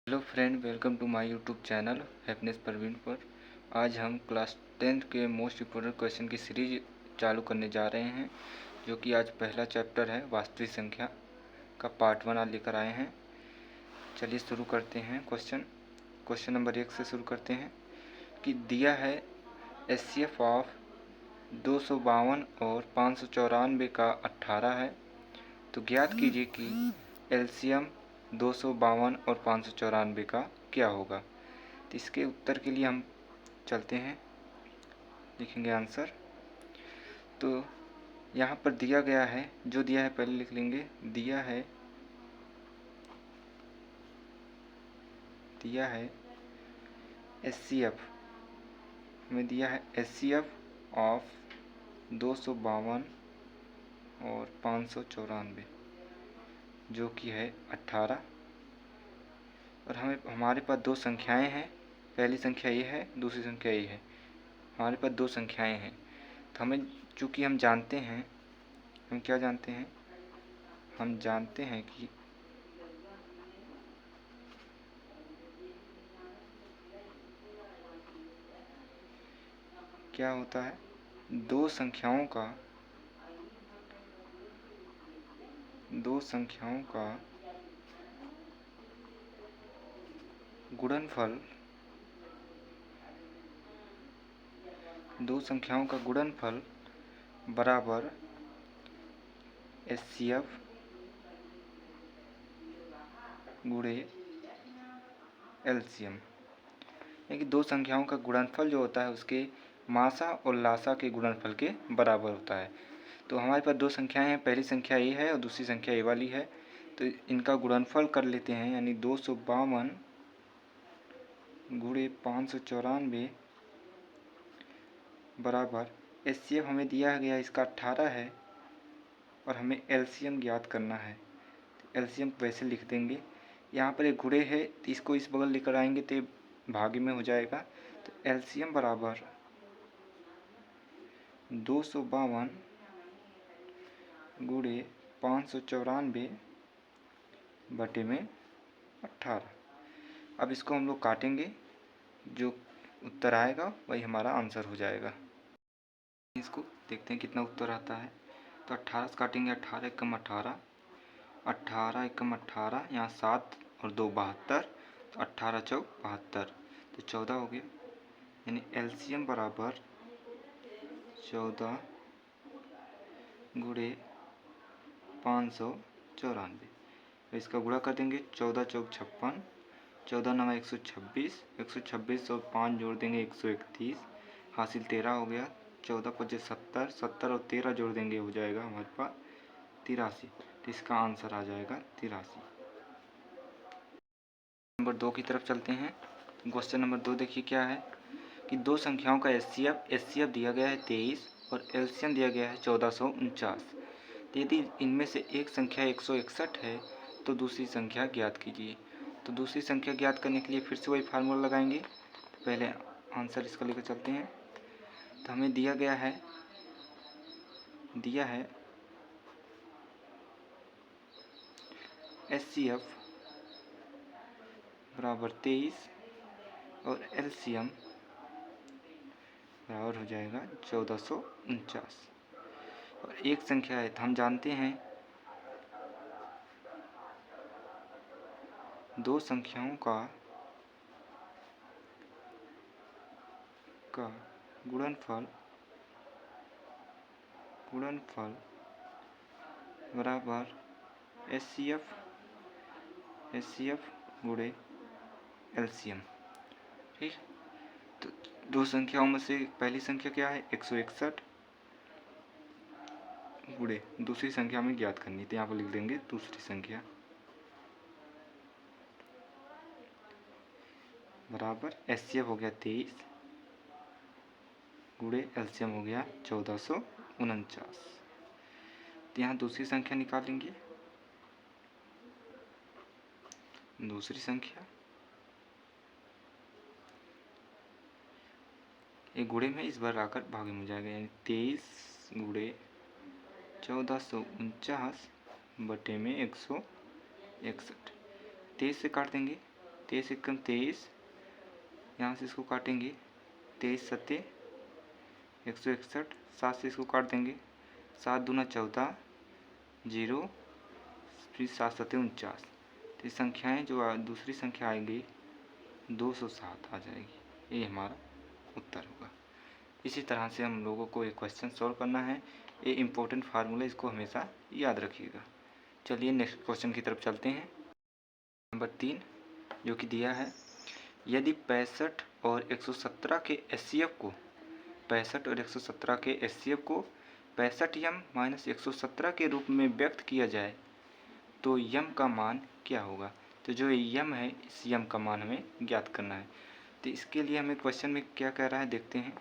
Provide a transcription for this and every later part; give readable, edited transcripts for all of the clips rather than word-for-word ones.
Hello friend, welcome to my YouTube channel happiness Parveen पर। आज हम क्लास 10th के मोस्ट इम्पोर्टेंट क्वेश्चन की सीरीज चालू करने जा रहे हैं, जो कि आज पहला चैप्टर है वास्तविक संख्या का पार्ट 1 आज लेकर आए हैं। चलिए शुरू करते हैं। क्वेश्चन नंबर 1 से शुरू करते हैं कि दिया है एचसीएफ ऑफ 252 और 594 का 18 है, तो ज्ञात कीजिए कि एलसीएम 252 और 594 का क्या होगा। तो इसके उत्तर के लिए हम चलते हैं, लिखेंगे आंसर। तो यहाँ पर दिया गया है, जो दिया है पहले लिख लेंगे। दिया है एचसीएफ, हमें दिया है एचसीएफ ऑफ 252 और 594, जो कि है 18। और हमारे पास दो संख्याएं हैं, पहली संख्या ये है, दूसरी संख्या ये है। हमारे पास दो संख्याएं हैं, तो हमें चूँकि हम जानते हैं, हम क्या जानते हैं, हम जानते हैं कि क्या होता है, दो संख्याओं का गुणनफल, बराबर एचसीएफ गुणे एलसीएम। यानी कि दो संख्याओं का गुणनफल जो होता है उसके मासा और लासा के गुणनफल के बराबर होता है। तो हमारे पास दो संख्याएं हैं, पहली संख्या ये है और दूसरी संख्या ये वाली है। तो इनका गुणनफल कर लेते हैं, यानी 252 गुणे 594 बराबर एचसीएफ हमें दिया गया इसका 18 है और हमें एलसीएम ज्ञात करना है। तो एलसीएम वैसे लिख देंगे, यहाँ पर एक गुणे है तो इसको इस बगल लेकर आएंगे तो भागे में हो जाएगा। तो एलसीएम बराबर 252 गुणे 594 बटे में 18। अब इसको हम लोग काटेंगे, जो उत्तर आएगा वही हमारा आंसर हो जाएगा। इसको देखते हैं कितना उत्तर आता है। तो 18 से काटेंगे, 18 एकम 18, 18 एकम 18, यहाँ 7 और 2 72, तो 18 चौक 72, तो 14 हो गया। यानी एलसीएम बराबर 14 गुणे 594। इसका गुणा कर देंगे, 14 चौक 56, 14 नवा 126, 126 और 5 जोड़ देंगे 131, हासिल 13 हो गया। 14 पचे 70, 70 और 13 जोड़ देंगे हो जाएगा हमारे पास 83। तो इसका आंसर आ जाएगा 83। नंबर 2 की तरफ चलते हैं। क्वेश्चन नंबर 2 देखिए क्या है कि दो संख्याओं का एचसीएफ दिया गया है 23 और एलसीएम दिया गया है 1449। यदि इनमें से एक संख्या 161 है तो दूसरी संख्या ज्ञात कीजिए। तो दूसरी संख्या ज्ञात करने के लिए फिर से वही फार्मूला लगाएंगे। तो पहले आंसर इसका लेकर चलते हैं। तो हमें दिया है एचसीएफ बराबर 23 और एलसीएम बराबर हो जाएगा 1449। और एक संख्या है, तो हम जानते हैं दो संख्याओं का गुणनफल बराबर एचसीएफ गुणे एलसीएम। ठीक, तो दो संख्याओं में से पहली संख्या क्या है 161 गुणे दूसरी संख्या में ज्ञात करनी, तो यहाँ पर लिख देंगे दूसरी संख्या बराबर एचसीएफ हो गया 23 गुणे एलसीएम हो गया 1449। तो यहाँ दूसरी संख्या निकालेंगे, दूसरी संख्या एक गुणे में इस बार आकर भागे में जाएगा, यानी 23 गुणे 1449 बटे में 161। 23 से काट देंगे 23 एकम 23, यहाँ से इसको काटेंगे 23 सत्ते 161, 7 से इसको काट देंगे, 7 दूना 14, 0, फिर 7 सत्ते 49। तो ये संख्याएँ जो दूसरी संख्या आएगी 207 आ जाएगी। ये हमारा उत्तर होगा। इसी तरह से हम लोगों को एक क्वेश्चन सॉल्व करना है। ये इम्पोर्टेंट फार्मूला, इसको हमेशा याद रखिएगा। चलिए नेक्स्ट क्वेश्चन की तरफ चलते हैं। नंबर 3 जो कि दिया है, यदि 65 और 117 के एचसीएफ को 65 और 117 के एचसीएफ को 65 यम माइनस 117 के रूप में व्यक्त किया जाए तो यम का मान क्या होगा। तो जो यम है, इस यम का मान हमें ज्ञात करना है। तो इसके लिए हमें क्वेश्चन में क्या कह रहा है देखते हैं,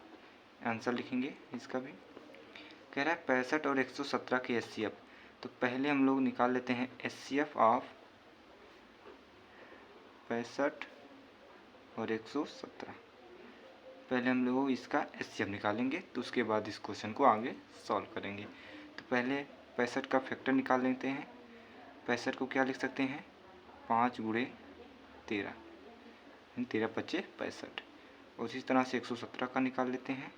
आंसर लिखेंगे इसका भी। कह रहा है 65 और 117 के एचसीएफ। तो पहले हम लोग निकाल लेते हैं एचसीएफ ऑफ 65 और 117। पहले हम लोग इसका एचसीएफ निकालेंगे, तो उसके बाद इस क्वेश्चन को आगे सॉल्व करेंगे। तो पहले 65 का फैक्टर निकाल लेते हैं। 65 को क्या लिख सकते हैं, 5 गुणे 13, 13 पच्चे 65। और इसी तरह से 117 का निकाल लेते हैं,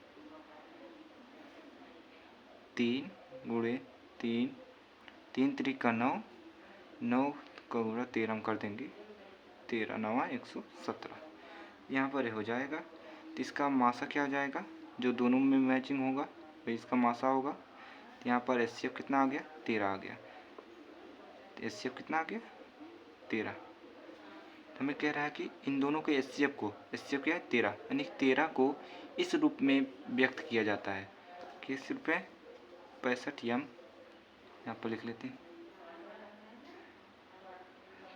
3 गुणे 3, 3 त्रिका 9, 9 का गुणा 13 हम कर देंगे, 13 9 117। यहाँ पर हो जाएगा। तो इसका मासा क्या हो जाएगा, जो दोनों में मैचिंग होगा वही इसका मासा होगा। तो यहाँ पर एचसीएफ कितना आ गया, 13 आ गया। तो एचसीएफ कितना आ गया, 13। तो हमें कह रहा है कि इन दोनों के एचसीएफ को, एचसीएफ क्या है 13, यानी 13 को इस रूप में व्यक्त किया जाता है। किस रूप में, 65 यम, यहाँ पर लिख लेते हैं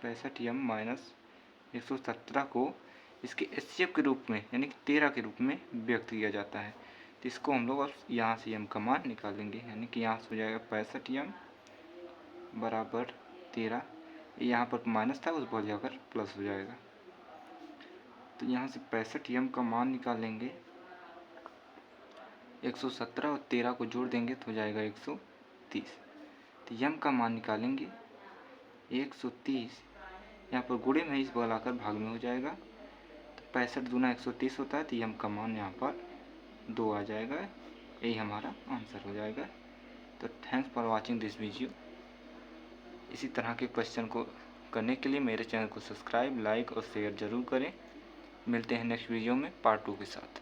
65 यम माइनस 117 को इसके एचसीएफ के रूप में यानी कि 13 के रूप में व्यक्त किया जाता है। तो इसको हम लोग अब यहाँ से यम का मान निकालेंगे, यानी कि यहाँ से हो जाएगा 65 यम बराबर 13। यहाँ पर माइनस था, उस पर जाकर प्लस हो जाएगा। तो यहाँ से 65 यम का मान निकालेंगे, 117 और 13 को जोड़ देंगे तो हो जाएगा 130। तो यम का मान निकालेंगे 130, यहाँ पर गुणे में इस बुलाकर भाग में हो जाएगा। तो 65 दूना 130 होता है, तो यम का मान यहाँ पर 2 आ जाएगा। यही हमारा आंसर हो जाएगा। तो thanks for watching this video. इसी तरह के क्वेश्चन को करने के लिए मेरे चैनल को सब्सक्राइब, लाइक और शेयर ज़रूर करें। मिलते हैं नेक्स्ट वीडियो में पार्ट 2 के साथ।